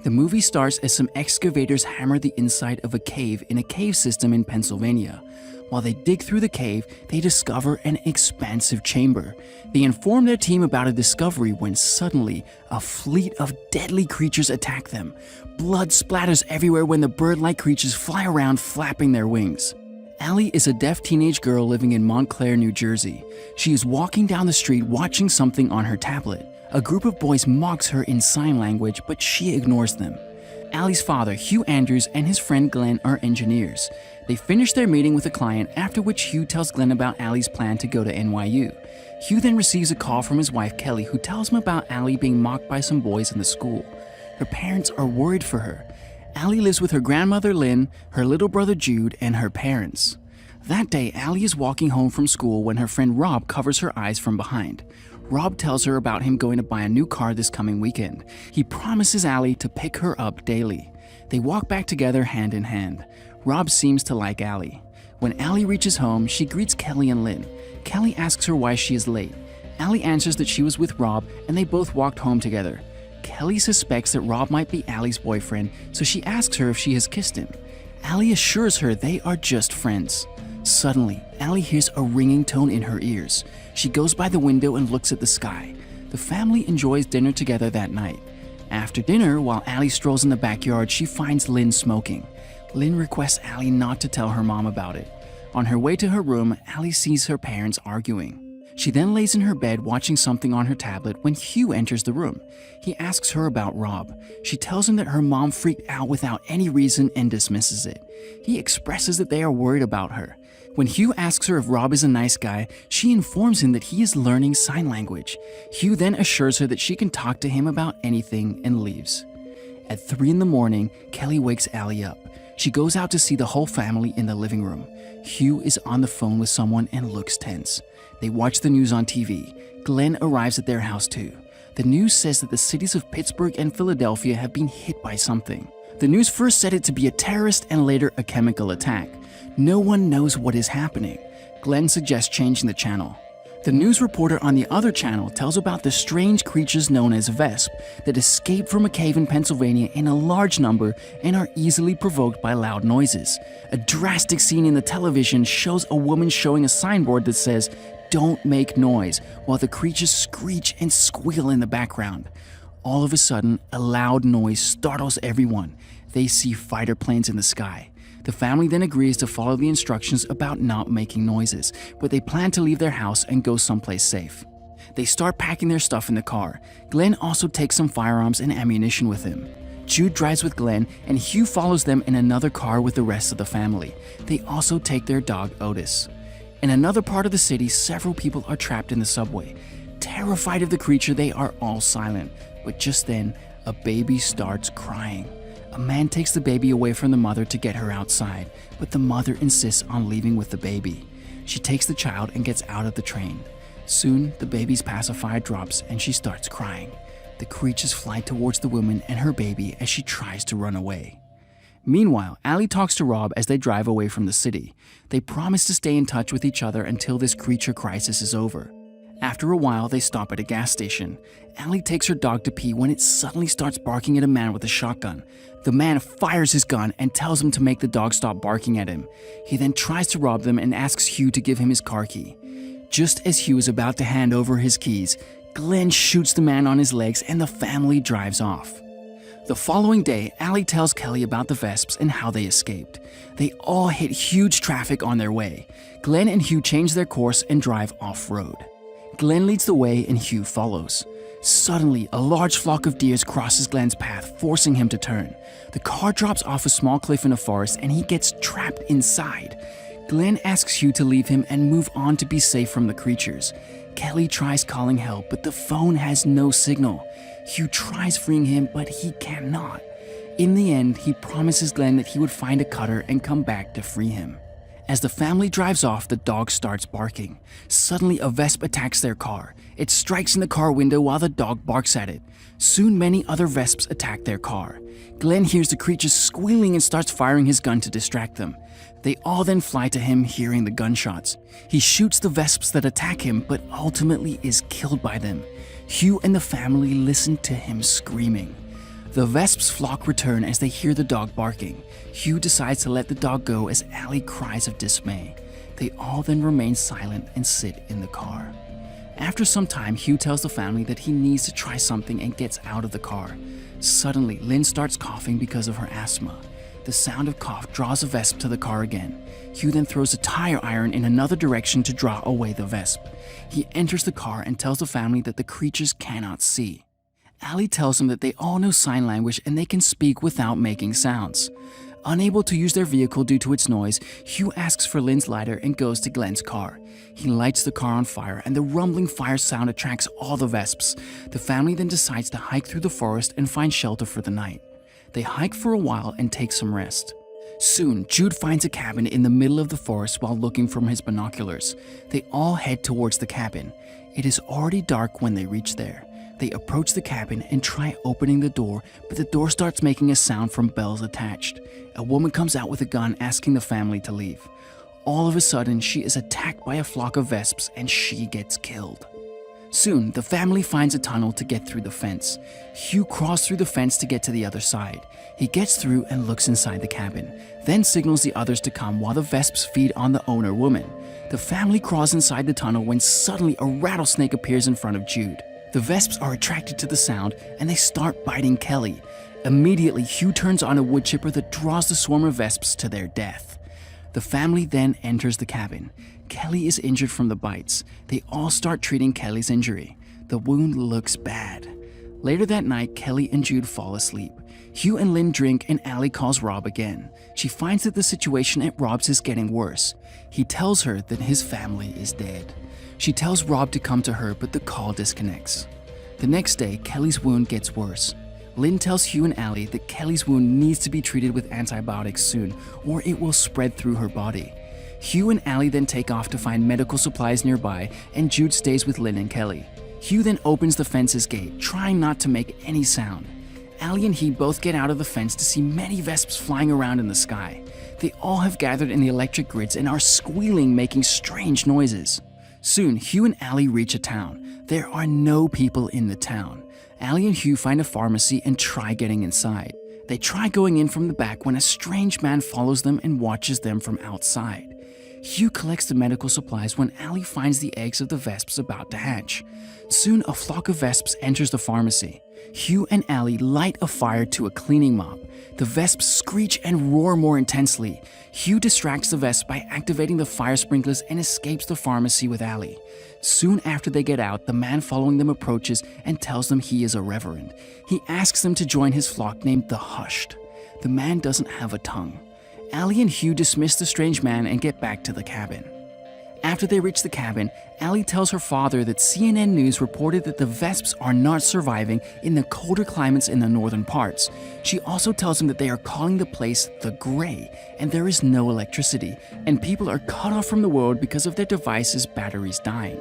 The movie starts as some excavators hammer the inside of a cave in a cave system in Pennsylvania. While they dig through the cave, they discover an expansive chamber. They inform their team about a discovery when suddenly a fleet of deadly creatures attack them. Blood splatters everywhere when the bird-like creatures fly around flapping their wings. Allie is a deaf teenage girl living in Montclair, New Jersey. She is walking down the street watching something on her tablet. A group of boys mocks her in sign language, but she ignores them. Allie's father, Hugh Andrews, and his friend Glenn are engineers. They finish their meeting with a client, after which Hugh tells Glenn about Allie's plan to go to NYU. Hugh then receives a call from his wife Kelly, who tells him about Allie being mocked by some boys in the school. Her parents are worried for her. Allie lives with her grandmother Lynn, her little brother Jude, and her parents. That day, Allie is walking home from school when her friend Rob covers her eyes from behind. Rob tells her about him going to buy a new car this coming weekend. He promises Allie to pick her up daily. They walk back together hand in hand. Rob seems to like Allie. When Allie reaches home, she greets Kelly and Lynn. Kelly asks her why she is late. Allie answers that she was with Rob and they both walked home together. Kelly suspects that Rob might be Allie's boyfriend, so she asks her if she has kissed him. Allie assures her they are just friends. Suddenly, Allie hears a ringing tone in her ears. She goes by the window and looks at the sky. The family enjoys dinner together that night. After dinner, while Allie strolls in the backyard, she finds Lynn smoking. Lynn requests Allie not to tell her mom about it. On her way to her room, Allie sees her parents arguing. She then lays in her bed watching something on her tablet when Hugh enters the room. He asks her about Rob. She tells him that her mom freaked out without any reason and dismisses it. He expresses that they are worried about her. When Hugh asks her if Rob is a nice guy, she informs him that he is learning sign language. Hugh then assures her that she can talk to him about anything and leaves. At 3 in the morning, Kelly wakes Allie up. She goes out to see the whole family in the living room. Hugh is on the phone with someone and looks tense. They watch the news on TV. Glenn arrives at their house too. The news says that the cities of Pittsburgh and Philadelphia have been hit by something. The news first said it to be a terrorist and later a chemical attack. No one knows what is happening. Glenn suggests changing the channel. The news reporter on the other channel tells about the strange creatures known as Vesp that escape from a cave in Pennsylvania in a large number and are easily provoked by loud noises. A drastic scene in the television shows a woman showing a signboard that says, "Don't make noise," while the creatures screech and squeal in the background. All of a sudden, a loud noise startles everyone. They see fighter planes in the sky. The family then agrees to follow the instructions about not making noises, but they plan to leave their house and go someplace safe. They start packing their stuff in the car. Glenn also takes some firearms and ammunition with him. Jude drives with Glenn, and Hugh follows them in another car with the rest of the family. They also take their dog Otis. In another part of the city, several people are trapped in the subway. Terrified of the creature, they are all silent, but just then, a baby starts crying. A man takes the baby away from the mother to get her outside, but the mother insists on leaving with the baby. She takes the child and gets out of the train. Soon, the baby's pacifier drops and she starts crying. The creatures fly towards the woman and her baby as she tries to run away. Meanwhile, Allie talks to Rob as they drive away from the city. They promise to stay in touch with each other until this creature crisis is over. After a while, they stop at a gas station. Allie takes her dog to pee when it suddenly starts barking at a man with a shotgun. The man fires his gun and tells him to make the dog stop barking at him. He then tries to rob them and asks Hugh to give him his car key. Just as Hugh is about to hand over his keys, Glenn shoots the man on his legs and the family drives off. The following day, Allie tells Kelly about the Vesps and how they escaped. They all hit huge traffic on their way. Glenn and Hugh change their course and drive off-road. Glenn leads the way and Hugh follows. Suddenly, a large flock of deers crosses Glenn's path, forcing him to turn. The car drops off a small cliff in a forest and he gets trapped inside. Glenn asks Hugh to leave him and move on to be safe from the creatures. Kelly tries calling help, but the phone has no signal. Hugh tries freeing him, but he cannot. In the end, he promises Glenn that he would find a cutter and come back to free him. As the family drives off, the dog starts barking. Suddenly, a Vesp attacks their car. It strikes in the car window while the dog barks at it. Soon, many other Vesps attack their car. Glenn hears the creatures squealing and starts firing his gun to distract them. They all then fly to him, hearing the gunshots. He shoots the Vesps that attack him, but ultimately is killed by them. Hugh and the family listen to him screaming. The Vesps' flock return as they hear the dog barking. Hugh decides to let the dog go as Allie cries of dismay. They all then remain silent and sit in the car. After some time, Hugh tells the family that he needs to try something and gets out of the car. Suddenly, Lynn starts coughing because of her asthma. The sound of cough draws a Vesp to the car again. Hugh then throws a tire iron in another direction to draw away the Vesp. He enters the car and tells the family that the creatures cannot see. Allie tells them that they all know sign language and they can speak without making sounds. Unable to use their vehicle due to its noise, Hugh asks for Lynn's lighter and goes to Glenn's car. He lights the car on fire and the rumbling fire sound attracts all the Vesps. The family then decides to hike through the forest and find shelter for the night. They hike for a while and take some rest. Soon, Jude finds a cabin in the middle of the forest while looking from his binoculars. They all head towards the cabin. It is already dark when they reach there. They approach the cabin and try opening the door, but the door starts making a sound from bells attached. A woman comes out with a gun asking the family to leave. All of a sudden, she is attacked by a flock of Vesps and she gets killed. Soon, the family finds a tunnel to get through the fence. Hugh crawls through the fence to get to the other side. He gets through and looks inside the cabin, then signals the others to come while the Vesps feed on the owner woman. The family crawls inside the tunnel when suddenly a rattlesnake appears in front of Jude. The Vesps are attracted to the sound and they start biting Kelly. Immediately, Hugh turns on a wood chipper that draws the swarm of Vesps to their death. The family then enters the cabin. Kelly is injured from the bites. They all start treating Kelly's injury. The wound looks bad. Later that night, Kelly and Jude fall asleep. Hugh and Lynn drink and Allie calls Rob again. She finds that the situation at Rob's is getting worse. He tells her that his family is dead. She tells Rob to come to her, but the call disconnects. The next day, Kelly's wound gets worse. Lynn tells Hugh and Allie that Kelly's wound needs to be treated with antibiotics soon, or it will spread through her body. Hugh and Allie then take off to find medical supplies nearby, and Jude stays with Lynn and Kelly. Hugh then opens the fence's gate, trying not to make any sound. Allie and he both get out of the fence to see many Vesps flying around in the sky. They all have gathered in the electric grids and are squealing, making strange noises. Soon, Hugh and Allie reach a town. There are no people in the town. Allie and Hugh find a pharmacy and try getting inside. They try going in from the back when a strange man follows them and watches them from outside. Hugh collects the medical supplies when Allie finds the eggs of the Vesps about to hatch. Soon, a flock of Vesps enters the pharmacy. Hugh and Allie light a fire to a cleaning mop. The Vesps screech and roar more intensely. Hugh distracts the Vesps by activating the fire sprinklers and escapes the pharmacy with Allie. Soon after they get out, the man following them approaches and tells them he is a reverend. He asks them to join his flock named the Hushed. The man doesn't have a tongue. Allie and Hugh dismiss the strange man and get back to the cabin. After they reach the cabin, Allie tells her father that CNN News reported that the Vesps are not surviving in the colder climates in the northern parts. She also tells him that they are calling the place the Gray, and there is no electricity, and people are cut off from the world because of their devices' batteries dying.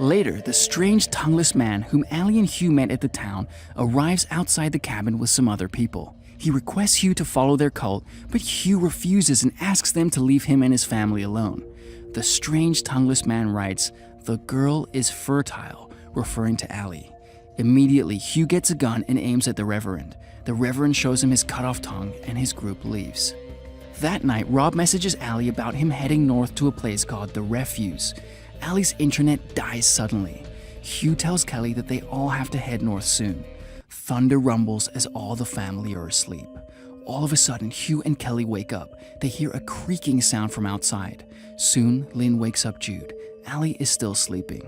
Later, the strange tongueless man whom Allie and Hugh met at the town arrives outside the cabin with some other people. He requests Hugh to follow their cult, but Hugh refuses and asks them to leave him and his family alone. The strange tongueless man writes, "The girl is fertile," referring to Allie. Immediately, Hugh gets a gun and aims at the Reverend. The Reverend shows him his cut-off tongue and his group leaves. That night, Rob messages Allie about him heading north to a place called The Refuse. Allie's internet dies suddenly. Hugh tells Kelly that they all have to head north soon. Thunder rumbles as all the family are asleep. All of a sudden, Hugh and Kelly wake up. They hear a creaking sound from outside. Soon, Lynn wakes up Jude. Allie is still sleeping.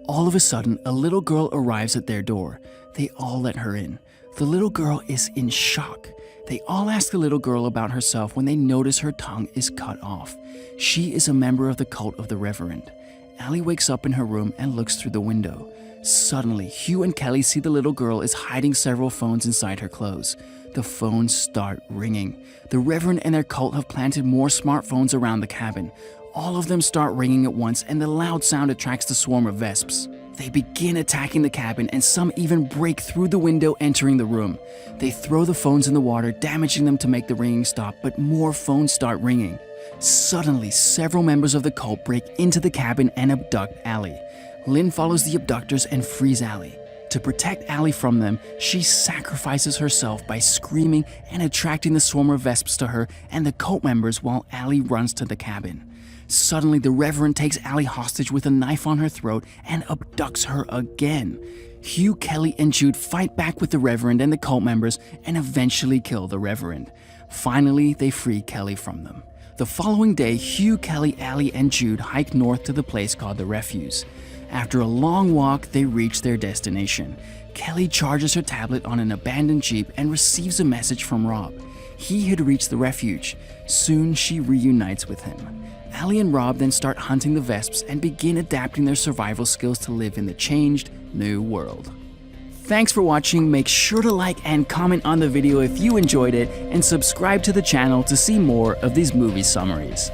All of a sudden, a little girl arrives at their door. They all let her in. The little girl is in shock. They all ask the little girl about herself when they notice her tongue is cut off. She is a member of the cult of the Reverend. Allie wakes up in her room and looks through the window. Suddenly, Hugh and Kelly see the little girl is hiding several phones inside her clothes. The phones start ringing. The Reverend and their cult have planted more smartphones around the cabin. All of them start ringing at once, and the loud sound attracts the swarm of Vesps. They begin attacking the cabin, and some even break through the window, entering the room. They throw the phones in the water, damaging them to make the ringing stop, but more phones start ringing. Suddenly, several members of the cult break into the cabin and abduct Allie. Lynn follows the abductors and frees Allie. To protect Allie from them, she sacrifices herself by screaming and attracting the swarm of Vesps to her and the cult members while Allie runs to the cabin. Suddenly, the Reverend takes Allie hostage with a knife on her throat and abducts her again. Hugh, Kelly, and Jude fight back with the Reverend and the cult members and eventually kill the Reverend. Finally, they free Kelly from them. The following day, Hugh, Kelly, Allie, and Jude hike north to the place called the Refuse. After a long walk, they reach their destination. Kelly charges her tablet on an abandoned Jeep and receives a message from Rob. He had reached the refuge. Soon, she reunites with him. Allie and Rob then start hunting the Vesps and begin adapting their survival skills to live in the changed, new world. Thanks for watching. Make sure to like and comment on the video if you enjoyed it, and subscribe to the channel to see more of these movie summaries.